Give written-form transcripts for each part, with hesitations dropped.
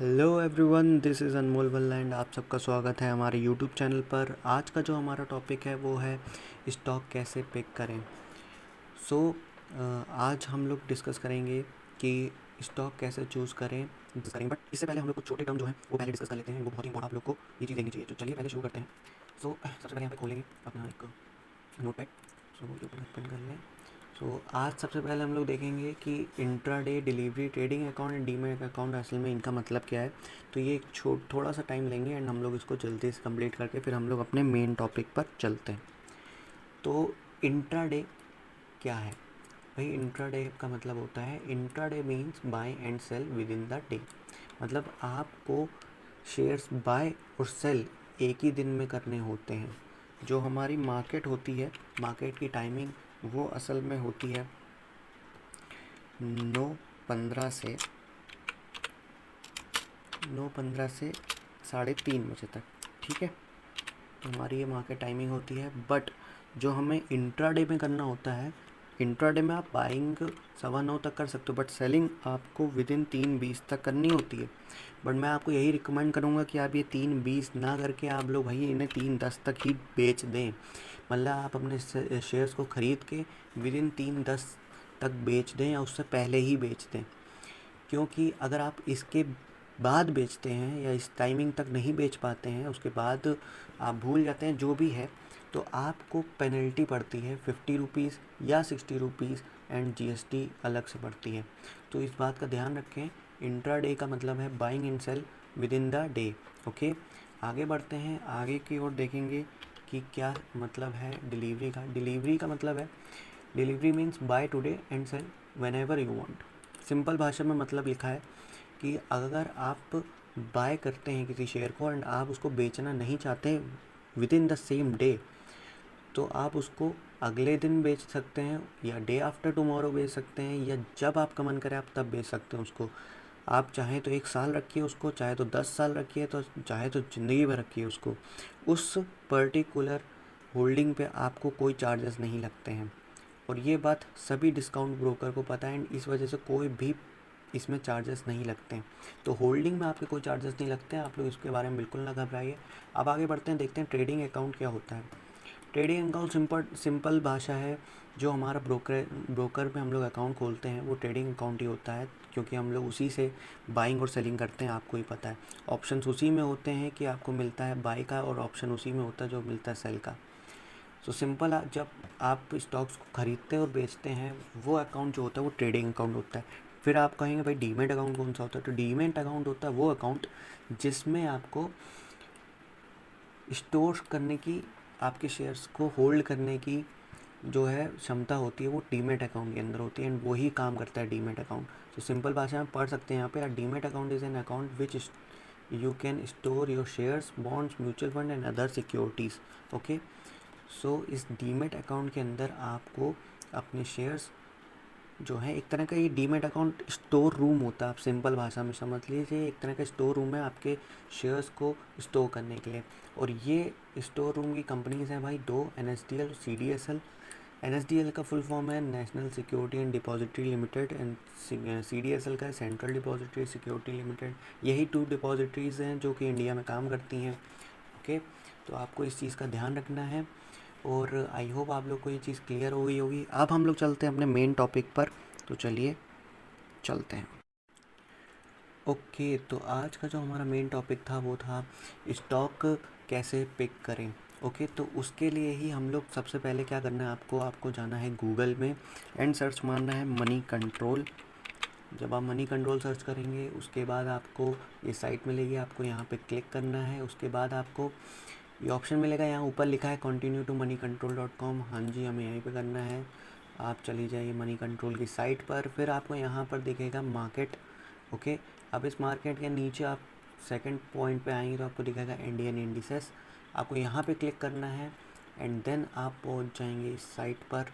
Hello everyone, this is अनमोल बल्ला and आप सबका स्वागत है हमारे यूट्यूब चैनल पर। आज का जो हमारा टॉपिक है वो है स्टॉक कैसे पिक करें। सो आज हम लोग डिस्कस करेंगे कि स्टॉक कैसे चूज़ करें बट इससे पहले हम लोग कुछ छोटे टर्म जो हैं वो पहले डिस्कस कर लेते हैं। वो बहुत ही इंपॉर्टेंट आप लोग को ये चीज़ देखनी चाहिए। तो चलिए पहले शुरू करते हैं। सबसे पहले यहाँ पे खोलेंगे अपना एक नोटपैड। ये ओपन कर लें। आज सबसे पहले हम लोग देखेंगे कि intraday delivery trading account and demat account असल में इनका मतलब क्या है। तो ये थोड़ा सा टाइम लेंगे एंड हम लोग इसको जल्दी से कंप्लीट करके फिर हम लोग अपने मेन टॉपिक पर चलते हैं। तो इंट्राडे क्या है भाई? इंट्राडे का मतलब होता है, intraday means buy and sell within the day. मतलब आपको शेयर्स बाय और सेल एक ही दिन में करने होते हैं। जो हमारी मार्केट होती है, मार्केट की टाइमिंग वो असल में होती है 9:15 से 3:30 बजे तक। ठीक है, तो हमारी ये मार्केट टाइमिंग होती है। बट जो हमें इंट्राडे में करना होता है, इंट्राडे में आप बाइंग 9:15 तक कर सकते हो बट सेलिंग आपको विद इन 3:20 तक करनी होती है। बट मैं आपको यही रिकमेंड करूँगा कि आप ये 3:20 ना करके आप लोग भाई इन्हें 3:10 तक ही बेच दें। मतलब आप अपने शेयर्स को ख़रीद के विद इन 3:10 तक बेच दें या उससे पहले ही बेच दें। क्योंकि अगर आप इसके बाद बेचते हैं या इस टाइमिंग तक नहीं बेच पाते हैं, उसके बाद आप भूल जाते हैं जो भी है, तो आपको पेनल्टी पड़ती है 50 रुपीज़ या 60 रुपीज़ एंड जीएसटी अलग से पड़ती है। तो इस बात का ध्यान रखें। इंट्राडे का मतलब है buying and sell within the day. Okay, आगे बढ़ते हैं। आगे की ओर देखेंगे कि क्या मतलब है डिलीवरी का। डिलीवरी का मतलब है, delivery means buy today and sell whenever you want. Simple भाषा में मतलब लिखा है कि अगर आप बाय करते हैं किसी शेयर को एंड आप उसको बेचना नहीं चाहते with in the same day, तो आप उसको अगले दिन बेच सकते हैं या डे आफ्टर टुमारो बेच सकते हैं, या जब आपका मन करे आप तब बेच सकते हैं उसको। आप चाहें तो 1 साल रखिए उसको, चाहे तो 10 साल रखिए, तो चाहे तो ज़िंदगी भर रखिए उसको। उस पर्टिकुलर होल्डिंग पे आपको कोई चार्जेस नहीं लगते हैं। और ये बात सभी डिस्काउंट ब्रोकर को पता है एंड इस वजह से कोई भी इसमें चार्जेस नहीं लगते हैं। तो होल्डिंग में आपके कोई चार्जेस नहीं लगते हैं, आप लोग इसके बारे में बिल्कुल ना घबराइए। अब आगे बढ़ते हैं, देखते हैं ट्रेडिंग अकाउंट क्या होता है। ट्रेडिंग अकाउंट सिंपल भाषा है। जो हमारा ब्रोकर में हम लोग अकाउंट खोलते हैं वो ट्रेडिंग अकाउंट ही होता है, क्योंकि हम लोग उसी से बाइंग और सेलिंग करते हैं। आपको ही पता है, ऑप्शंस उसी में होते हैं कि आपको मिलता है बाई का, और ऑप्शन उसी में होता है जो मिलता है सेल का। सो सिंपल, जब आप स्टॉक्स को ख़रीदते और बेचते हैं, वो अकाउंट जो होता है वो ट्रेडिंग अकाउंट होता है। फिर आप कहेंगे भाई डीमेट अकाउंट कौन सा होता है? तो डीमेट अकाउंट होता है वो अकाउंट जिसमें आपको स्टोर करने की, आपके शेयर्स को होल्ड करने की जो है क्षमता होती है, वो डीमेट अकाउंट के अंदर होती है एंड वही काम करता है डीमेट अकाउंट। तो सिंपल भाषा में पढ़ सकते हैं यहाँ पे, demat account is an account which you can store your shares, bonds, mutual fund and other securities. Okay, इस डीमेट अकाउंट के अंदर आपको अपने शेयर्स जो है, एक तरह का ये डीमेट अकाउंट स्टोर रूम होता है। आप सिंपल भाषा में समझ लीजिए, एक तरह का स्टोर रूम है आपके शेयर्स को स्टोर करने के लिए। और ये स्टोर रूम की कंपनीज हैं भाई दो, NSDL और CDSL। NSDL का फुल फॉर्म है national security and depository limited and CDSL का है सेंट्रल डिपॉजिटरी सिक्योरिटी लिमिटेड। यही 2 डिपॉजिटरीज़ हैं जो कि इंडिया में काम करती हैं। ओके, तो आपको इस चीज़ का ध्यान रखना है और आई होप आप लोग को ये चीज़ क्लियर हो गई होगी। अब हम लोग चलते हैं अपने मेन टॉपिक पर। तो चलिए चलते हैं। ओके, तो आज का जो हमारा मेन टॉपिक था वो था स्टॉक कैसे पिक करें। ओके, तो उसके लिए ही हम लोग सबसे पहले क्या करना है, आपको जाना है गूगल में एंड सर्च मारना है मनी कंट्रोल। जब आप मनी कंट्रोल सर्च करेंगे उसके बाद आपको ये साइट मिलेगी, आपको यहाँ पे क्लिक करना है। उसके बाद आपको ये ऑप्शन मिलेगा, यहाँ ऊपर लिखा है कंटिन्यू टू moneycontrol.com। हाँ जी, हमें यहीं पे करना है। आप चली जाइए मनी कंट्रोल की साइट पर, फिर आपको यहाँ पर दिखेगा मार्केट। ओके, अब इस मार्केट के नीचे आप सेकंड पॉइंट पे आएंगे तो आपको दिखेगा इंडियन इंडिसेस। आपको यहाँ पे क्लिक करना है एंड देन आप पहुँच जाएंगे इस साइट पर।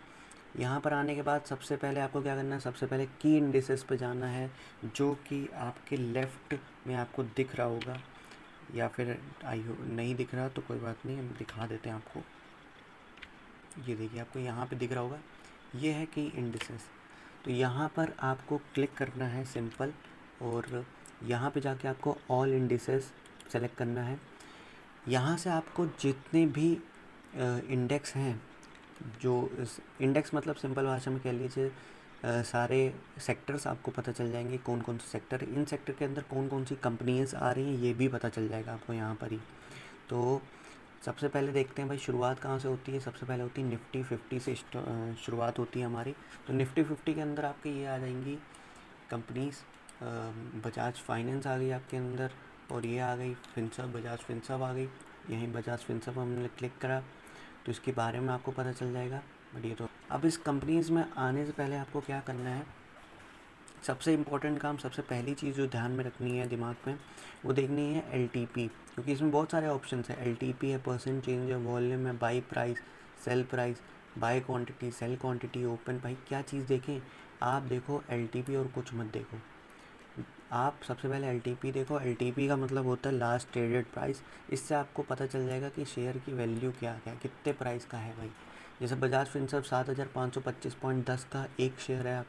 यहाँ पर आने के बाद सबसे पहले आपको क्या करना है, सबसे पहले की इंडिसेस पे जाना है, जो कि आपके लेफ़्ट में आपको दिख रहा होगा, या फिर आई हो नहीं दिख रहा तो कोई बात नहीं, हम दिखा देते हैं आपको। ये देखिए, आपको यहाँ पे दिख रहा होगा, ये है की इंडिसेस। तो यहाँ पर आपको क्लिक करना है सिंपल, और यहाँ पे जाके आपको ऑल इंडिसेस सेलेक्ट करना है। यहाँ से आपको जितने भी इंडेक्स हैं, जो इंडेक्स मतलब सिंपल भाषा में कह लीजिए सारे सेक्टर्स आपको पता चल जाएंगे, कौन कौन से सेक्टर, इन सेक्टर के अंदर कौन कौन सी कंपनीज आ रही हैं ये भी पता चल जाएगा आपको यहाँ पर ही। तो सबसे पहले देखते हैं भाई शुरुआत कहाँ से होती है। सबसे पहले होती है निफ्टी 50 से शुरुआत होती है हमारी। तो निफ्टी 50 के अंदर आपके ये आ जाएंगी कंपनीज। बजाज फाइनेंस आ गई आपके अंदर, और ये आ गई फिनसर्व, बजाज फिनसर्व आ गई। यहीं बजाज फिनसर्व हमने क्लिक करा तो इसके बारे में आपको पता चल जाएगा। बट ये तो अब इस कंपनीज़ में आने से पहले आपको क्या करना है, सबसे इम्पोर्टेंट काम, सबसे पहली चीज़ जो ध्यान में रखनी है दिमाग में, वो देखनी है LTP, क्योंकि इसमें बहुत सारे ऑप्शंस हैं। LTP है, परसेंट चेंज है, वॉल्यूम है, buy price, sell price, buy quantity, sell quantity, open. भाई क्या चीज़ देखें आप, देखो LTP और कुछ मत देखो। आप सबसे पहले LTP देखो। LTP का मतलब होता है लास्ट ट्रेडेड प्राइस। इससे आपको पता चल जाएगा कि शेयर की वैल्यू क्या है, कितने प्राइस का है भाई। जैसे बजाज फिनसर्व 7,525.10 का एक शेयर है,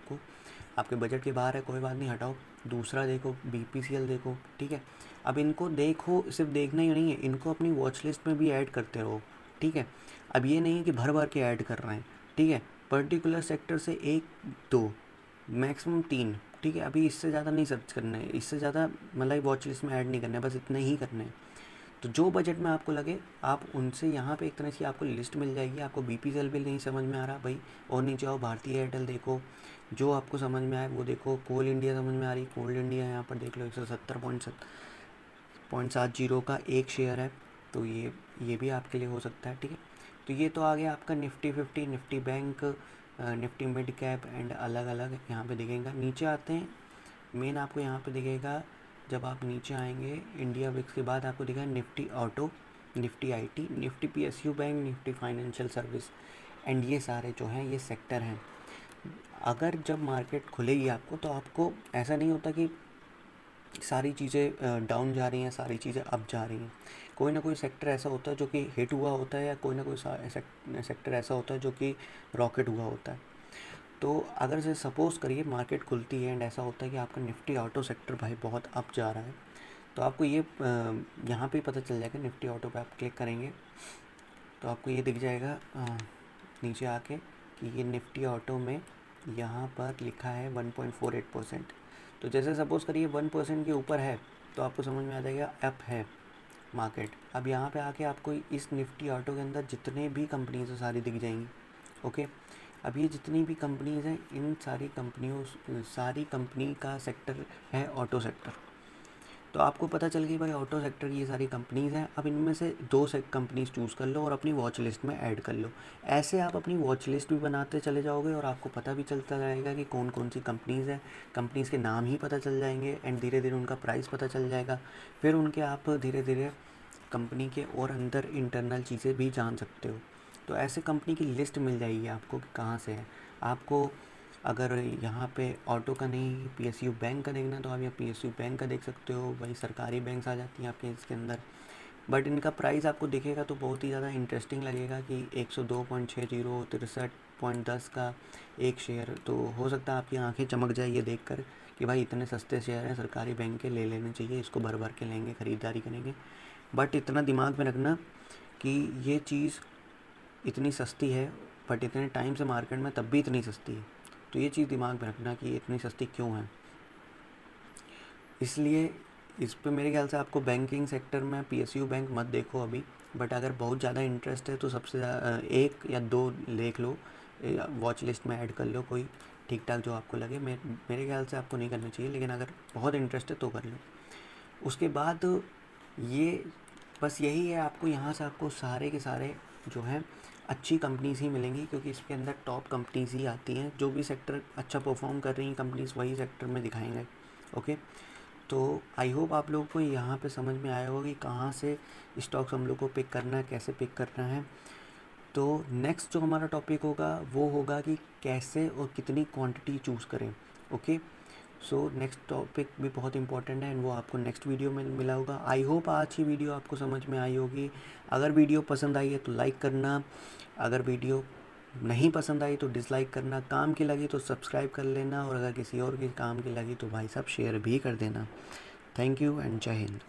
आपके बजट के बाहर है, कोई बात नहीं, हटाओ। दूसरा देखो BPCL देखो, ठीक है। अब इनको देखो, सिर्फ देखना ही नहीं है, इनको अपनी वॉच लिस्ट में भी ऐड करते रहो, ठीक है। अब ये नहीं कि भर भर के ऐड कर रहे हैं, ठीक है। पर्टिकुलर सेक्टर से 1 2 मैक्सिमम 3, ठीक है। अभी इससे ज़्यादा नहीं सर्च करना है, इससे ज़्यादा मतलब वॉच लिस्ट में ऐड नहीं करना है, बस इतना ही करना है। तो जो बजट में आपको लगे आप उनसे यहाँ पे एक तरह से आपको लिस्ट मिल जाएगी। आपको BPCL भी नहीं समझ में आ रहा भाई, और नीचे आओ भारतीय एयरटेल देखो, जो आपको समझ में आए वो देखो। कोल इंडिया समझ में आ रही, कोल इंडिया यहाँ पर देख लो 170.70 का एक शेयर है, तो ये भी आपके लिए हो सकता है, ठीक है। तो ये तो आ गया आपका Nifty 50, Nifty bank, Nifty mid cap and अलग अलग यहाँ पे दिखेगा। नीचे आते हैं, मेन आपको यहाँ पे दिखेगा, जब आप नीचे आएंगे इंडिया विक्स के बाद आपको दिखेगा Nifty auto, Nifty IT, Nifty PSU bank, Nifty financial service, and ये सारे जो हैं ये सेक्टर हैं। अगर जब मार्केट खुलेगी आपको, तो आपको ऐसा नहीं होता कि सारी चीज़ें डाउन जा रही हैं, सारी चीज़ें अप जा रही हैं। कोई ना कोई सेक्टर ऐसा होता है जो कि हिट हुआ होता है, या कोई ना कोई सेक्टर ऐसा होता है जो कि रॉकेट हुआ होता है। तो अगर से सपोज़ करिए मार्केट खुलती है एंड ऐसा होता है कि आपका निफ्टी ऑटो सेक्टर भाई बहुत अप जा रहा है, तो आपको ये यहाँ पे पता चल जाएगा। निफ्टी ऑटो पे आप क्लिक करेंगे तो आपको ये दिख जाएगा नीचे आके कि ये निफ्टी ऑटो में यहाँ पर लिखा है 1.48%। तो जैसे सपोज़ करिए 1% के ऊपर है तो आपको समझ में आ जाएगा अप है मार्केट। अब यहाँ पे आके आपको इस निफ्टी ऑटो के अंदर जितने भी कंपनीज हैं सारी दिख जाएंगी, ओके। अब ये जितनी भी कंपनीज हैं, इन सारी कंपनी का सेक्टर है ऑटो सेक्टर। तो आपको पता चल गई भाई ऑटो सेक्टर की ये सारी कंपनीज़ हैं। अब इनमें से 2 से कंपनीज़ चूज़ कर लो और अपनी वॉच लिस्ट में ऐड कर लो। ऐसे आप अपनी वॉच लिस्ट भी बनाते चले जाओगे और आपको पता भी चलता रहेगा कि कौन कौन सी कंपनीज़ हैं। कंपनीज़ के नाम ही पता चल जाएंगे एंड धीरे धीरे उनका प्राइस पता चल जाएगा। फिर उनके आप धीरे धीरे कंपनी के और अंदर इंटरनल चीज़ें भी जान सकते हो। तो ऐसे कंपनी की लिस्ट मिल जाएगी आपको कि कहाँ से है। आपको अगर यहाँ पे ऑटो का नहीं PSU बैंक का देखना, तो आप यहाँ PSU बैंक का देख सकते हो। वही सरकारी बैंक्स आ जाती हैं आपके इसके अंदर, बट इनका प्राइस आपको दिखेगा तो बहुत ही ज़्यादा इंटरेस्टिंग लगेगा कि 102.60 63.10 का एक शेयर। तो हो सकता है आपकी आंखें चमक जाए ये देखकर कि भाई इतने सस्ते शेयर हैं सरकारी बैंक के, ले लेने चाहिए, इसको भर भर के लेंगे, ख़रीदारी करेंगे। बट इतना दिमाग में रखना कि ये चीज़ इतनी सस्ती है, बट इतने टाइम से मार्केट में तब भी इतनी सस्ती है। तो ये चीज़ दिमाग में रखना कि इतनी सस्ती क्यों है। इसलिए इस पे मेरे ख्याल से आपको बैंकिंग सेक्टर में PSU बैंक मत देखो अभी, बट अगर बहुत ज़्यादा इंटरेस्ट है तो सबसे एक या दो देख लो, वॉच लिस्ट में ऐड कर लो कोई ठीक ठाक जो आपको लगे। मेरे ख्याल से आपको नहीं करना चाहिए, लेकिन अगर बहुत इंटरेस्ट है तो कर लो। उसके बाद ये बस यही है, आपको यहाँ से आपको सारे के सारे जो हैं अच्छी कंपनीज़ ही मिलेंगी, क्योंकि इसके अंदर टॉप कंपनीज़ ही आती हैं। जो भी सेक्टर अच्छा परफॉर्म कर रही हैं कंपनीज़ वही सेक्टर में दिखाएंगे, ओके। तो आई होप आप लोगों को यहाँ पे समझ में आया होगा कि कहाँ से स्टॉक्स हम लोग को पिक करना है, कैसे पिक करना है। तो नेक्स्ट जो हमारा टॉपिक होगा वो होगा कि कैसे और कितनी क्वांटिटी चूज़ करें, ओके। सो नेक्स्ट टॉपिक भी बहुत इंपॉर्टेंट है एंड वो आपको नेक्स्ट वीडियो में मिला होगा। आई होप आज की वीडियो आपको समझ में आई होगी। अगर वीडियो पसंद आई है तो लाइक करना, अगर वीडियो नहीं पसंद आई तो डिसलाइक करना, काम की लगी तो सब्सक्राइब कर लेना, और अगर किसी और के काम की लगी तो भाई साहब शेयर भी कर देना। थैंक यू एंड जय हिंद।